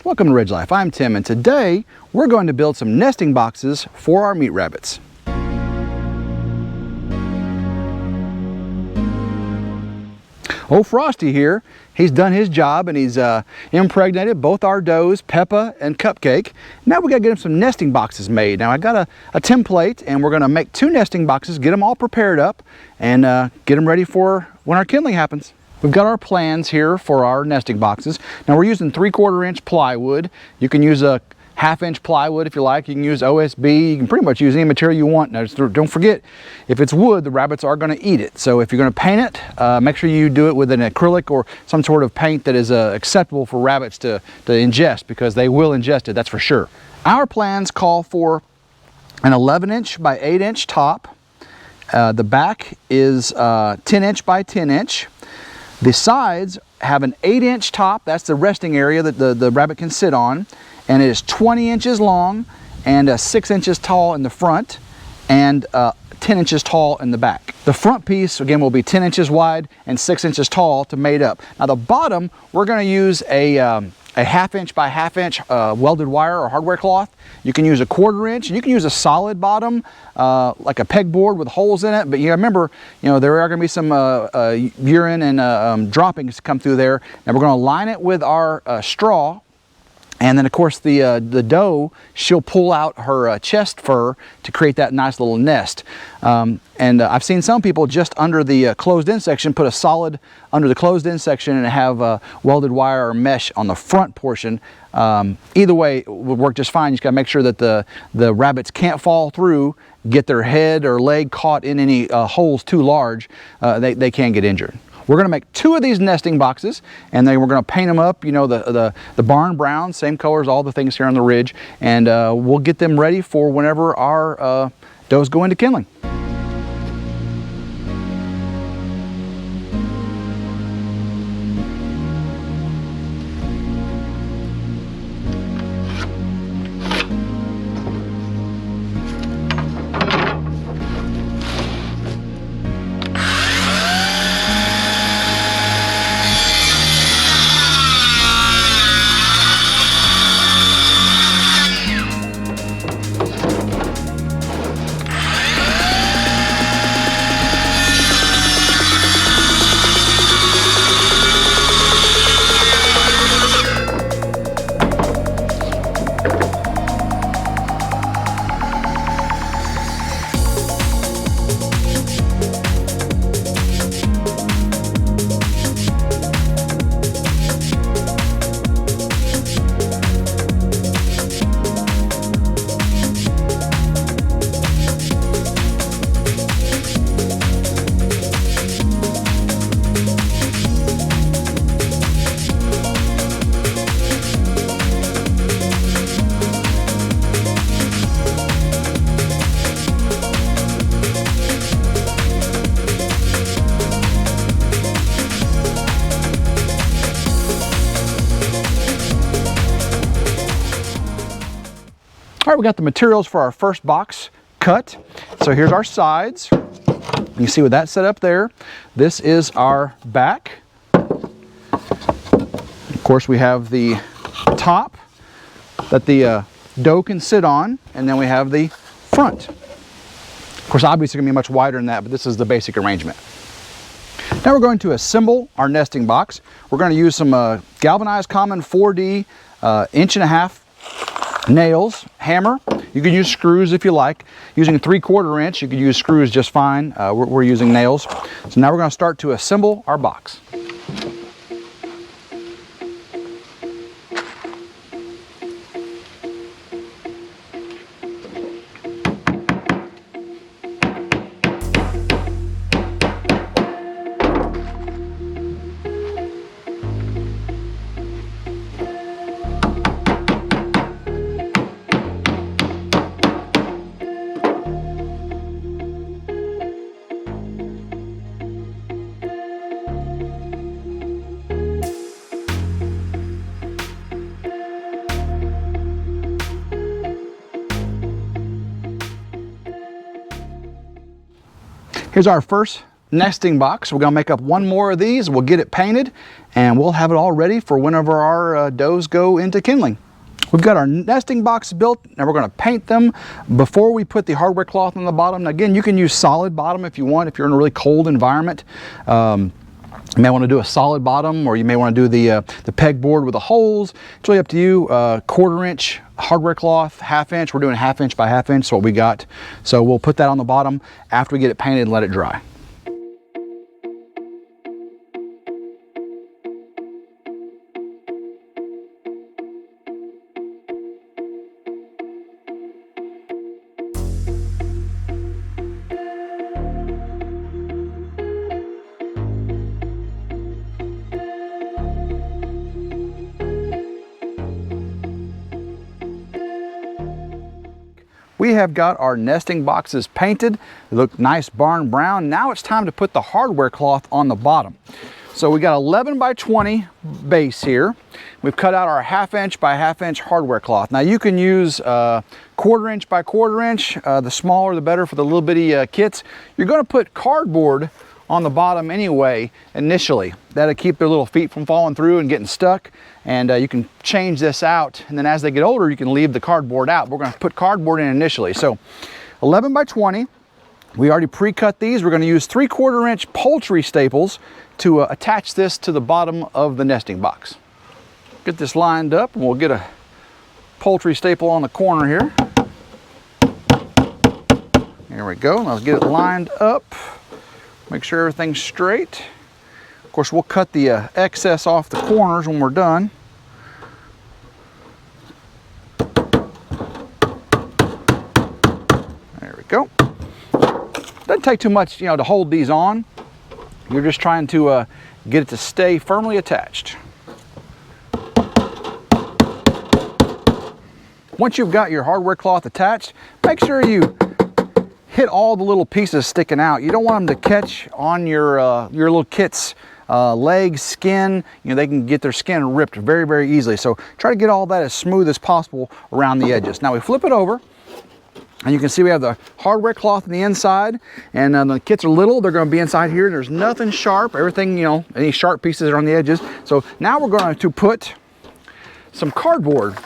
Welcome to Ridge Life. I'm Tim, and today we're going to build some nesting boxes for our meat rabbits. Old Frosty here, he's done his job and he's impregnated both our does, Peppa and Cupcake. Now we gotta get him some nesting boxes made. Now I got a template and we're gonna make 2 nesting boxes, get them all prepared up and get them ready for when our kindling happens. We've got our plans here for our nesting boxes. Now we're using 3/4 inch plywood. You can use a 1/2 inch plywood if you like. You can use OSB. You can pretty much use any material you want. Now don't forget, if it's wood, the rabbits are going to eat it. So if you're going to paint it, make sure you do it with an acrylic or some sort of paint that is acceptable for rabbits to ingest, because they will ingest it, that's for sure. Our plans call for an 11 inch by 8 inch top. The back is 10 inch by 10 inch. The sides have an 8 inch top. That's the resting area that the rabbit can sit on. And it is 20 inches long and 6 inches tall in the front and 10 inches tall in the back. The front piece, again, will be 10 inches wide and 6 inches tall to mate up. Now the bottom, we're going to use a 1/2 inch by 1/2 inch welded wire or hardware cloth. You can use a 1/4 inch, and you can use a solid bottom, like a pegboard with holes in it. But you remember, there are going to be some urine and droppings come through there. And we're going to line it with our straw. And then of course the doe, she'll pull out her chest fur to create that nice little nest. And I've seen some people just under the closed-in section put a solid under the closed-in section and have welded wire or mesh on the front portion. Either way would work just fine. You just got to make sure that the rabbits can't fall through, get their head or leg caught in any holes too large. They can get injured. We're going to make 2 of these nesting boxes, and then we're going to paint them up, the barn brown, same colors, all the things here on the ridge, and we'll get them ready for whenever our does go into kindling. All right, we got the materials for our first box cut. So here's our sides. You see with that set up there. This is our back. Of course, we have the top that the doe can sit on, and then we have the front. Of course, obviously it's going to be much wider than that, but this is the basic arrangement. Now we're going to assemble our nesting box. We're going to use some galvanized common 4D 1.5 inch nails, hammer. You can use screws if you like. Using 3/4 inch, you could use screws just fine. We're using nails. So now we're going to start to assemble our box. Here's our first nesting box. We're gonna make up one more of these. We'll get it painted and we'll have it all ready for whenever our does go into kindling. We've got our nesting box built. Now we're going to paint them before we put the hardware cloth on the bottom. Now again, you can use solid bottom if you want, if you're in a really cold environment. You may want to do a solid bottom, or you may want to do the pegboard with the holes. It's really up to you. 1/4 inch hardware cloth, 1/2 inch. We're doing 1/2 inch by 1/2 inch, so what we got. So we'll put that on the bottom after we get it painted and let it dry. We have got our nesting boxes painted. They look nice barn brown. Now it's time to put the hardware cloth on the bottom. So we got 11 by 20 base here. We've cut out our 1/2 inch by 1/2 inch hardware cloth. Now you can use 1/4 inch by 1/4 inch. The smaller the better for the little bitty kits. You're going to put cardboard on the bottom anyway initially. That'll keep their little feet from falling through and getting stuck. And you can change this out, and then as they get older you can leave the cardboard out. We're going to put cardboard in initially. So 11 by 20. We already pre-cut these. We're going to use 3/4 inch poultry staples to attach this to the bottom of the nesting box. Get this lined up and we'll get a poultry staple on the corner here. There we go. Let's get it lined up. Make sure everything's straight. Of course, we'll cut the excess off the corners when we're done. There we go. Doesn't take too much, to hold these on. You're just trying to get it to stay firmly attached. Once you've got your hardware cloth attached, make sure you hit all the little pieces sticking out. You don't want them to catch on your little kit's legs, skin. They can get their skin ripped very, very easily. So try to get all that as smooth as possible around the edges. Now we flip it over, and you can see we have the hardware cloth on the inside, and the kits are little. They're going to be inside here. There's nothing sharp. Everything, any sharp pieces are on the edges. So now we're going to put some cardboard.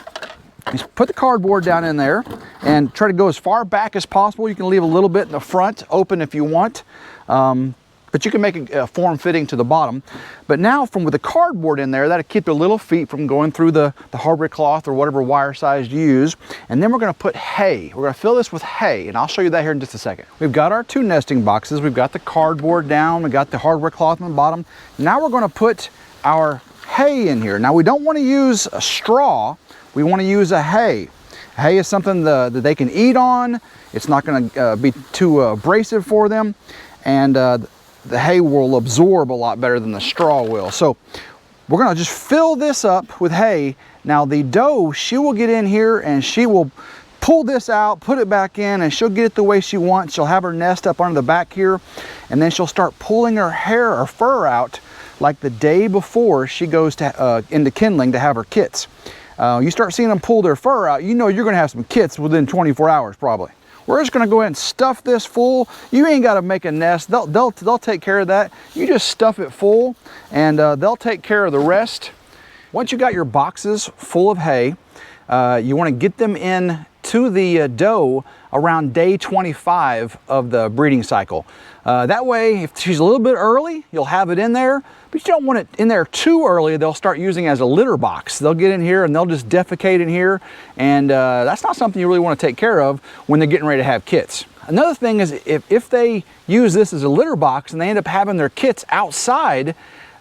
Just put the cardboard down in there and try to go as far back as possible. You can leave a little bit in the front open if you want, but you can make a form-fitting to the bottom. But now with the cardboard in there, that'll keep the little feet from going through the hardware cloth or whatever wire size you use. And then we're going to put hay. We're going to fill this with hay, and I'll show you that here in just a second. We've got our 2 nesting boxes. We've got the cardboard down. We've got the hardware cloth on the bottom. Now we're going to put our hay in here. Now we don't want to use a straw. We want to use a hay. Hay is something that they can eat on. It's not going to be too abrasive for them, and the hay will absorb a lot better than the straw will. So we're going to just fill this up with hay. Now the doe, she will get in here and she will pull this out, put it back in, and she'll get it the way she wants. She'll have her nest up under the back here, and then she'll start pulling her hair or fur out like the day before she goes to into kindling to have her kits. You start seeing them pull their fur out, you're going to have some kits within 24 hours probably. We're just going to go ahead and stuff this full. You ain't got to make a nest. They'll take care of that. You just stuff it full, and they'll take care of the rest. Once you got your boxes full of hay, you want to get them in to the doe around day 25 of the breeding cycle. That way, if she's a little bit early, you'll have it in there, but you don't want it in there too early. They'll start using it as a litter box. They'll get in here and they'll just defecate in here, and that's not something you really want to take care of when they're getting ready to have kits. Another thing is if they use this as a litter box and they end up having their kits outside,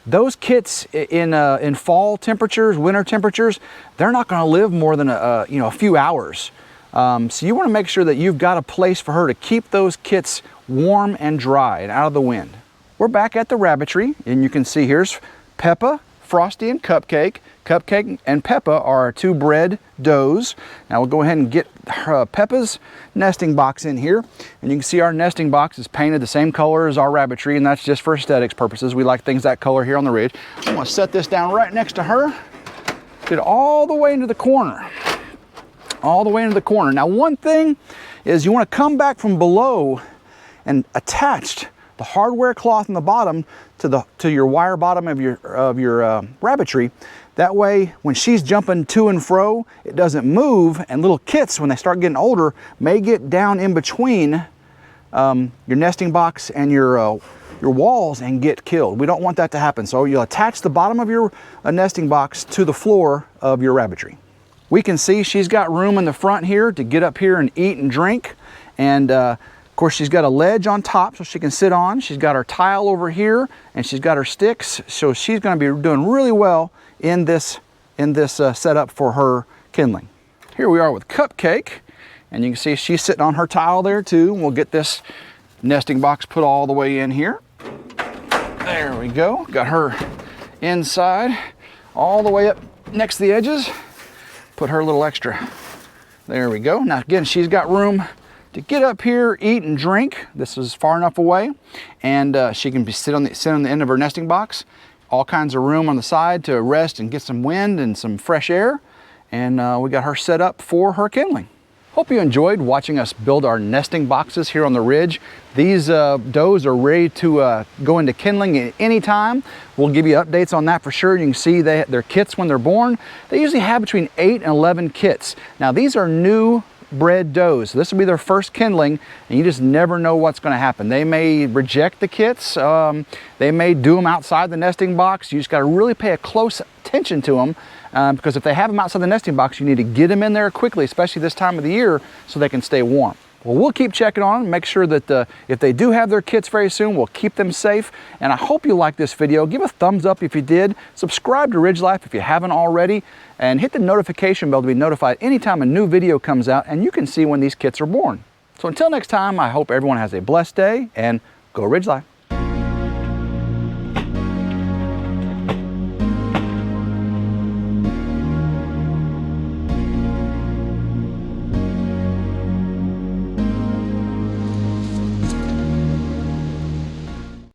those kits in fall temperatures, winter temperatures, they're not going to live more than a few hours. So you want to make sure that you've got a place for her to keep those kits warm and dry and out of the wind. We're back at the rabbitry, and you can see here's Peppa, Frosty, and Cupcake. Cupcake and Peppa are our 2 bred does. Now we'll go ahead and get Peppa's nesting box in here, and you can see our nesting box is painted the same color as our rabbitry, and that's just for aesthetics purposes. We like things that color here on the ridge. I'm going to set this down right next to her, get it all the way into the corner. All the way into the corner. Now one thing is you want to come back from below and attach the hardware cloth on the bottom to your wire bottom of your rabbitry. That way, when she's jumping to and fro, it doesn't move, and little kits, when they start getting older, may get down in between your nesting box and your walls and get killed. We don't want that to happen. So you'll attach the bottom of your nesting box to the floor of your rabbitry. We can see she's got room in the front here to get up here and eat and drink. And of course, she's got a ledge on top so she can sit on. She's got her tile over here, and she's got her sticks. So she's going to be doing really well in this setup for her kindling. Here we are with Cupcake, and you can see she's sitting on her tile there too. We'll get this nesting box put all the way in here. There we go. Got her inside all the way up next to the edges. Put her a little extra. There we go. Now again, she's got room to get up here, eat and drink. This is far enough away, and she can sit on the end of her nesting box. All kinds of room on the side to rest and get some wind and some fresh air. And we got her set up for her kindling. Hope you enjoyed watching us build our nesting boxes here on the ridge. These does are ready to go into kindling at any time. We'll give you updates on that for sure. You can see their kits when they're born. They usually have between 8 and 11 kits. Now these are new bred does. So this will be their first kindling, and you just never know what's going to happen. They may reject the kits. They may do them outside the nesting box. You just got to really pay a close attention to them. Because if they have them outside the nesting box, you need to get them in there quickly, especially this time of the year, so they can stay warm. Well, we'll keep checking on them, make sure that if they do have their kits very soon, we'll keep them safe. And I hope you liked this video. Give a thumbs up if you did. Subscribe to RidgeLife if you haven't already, and hit the notification bell to be notified anytime a new video comes out, and you can see when these kits are born. So until next time, I hope everyone has a blessed day, and go RidgeLife.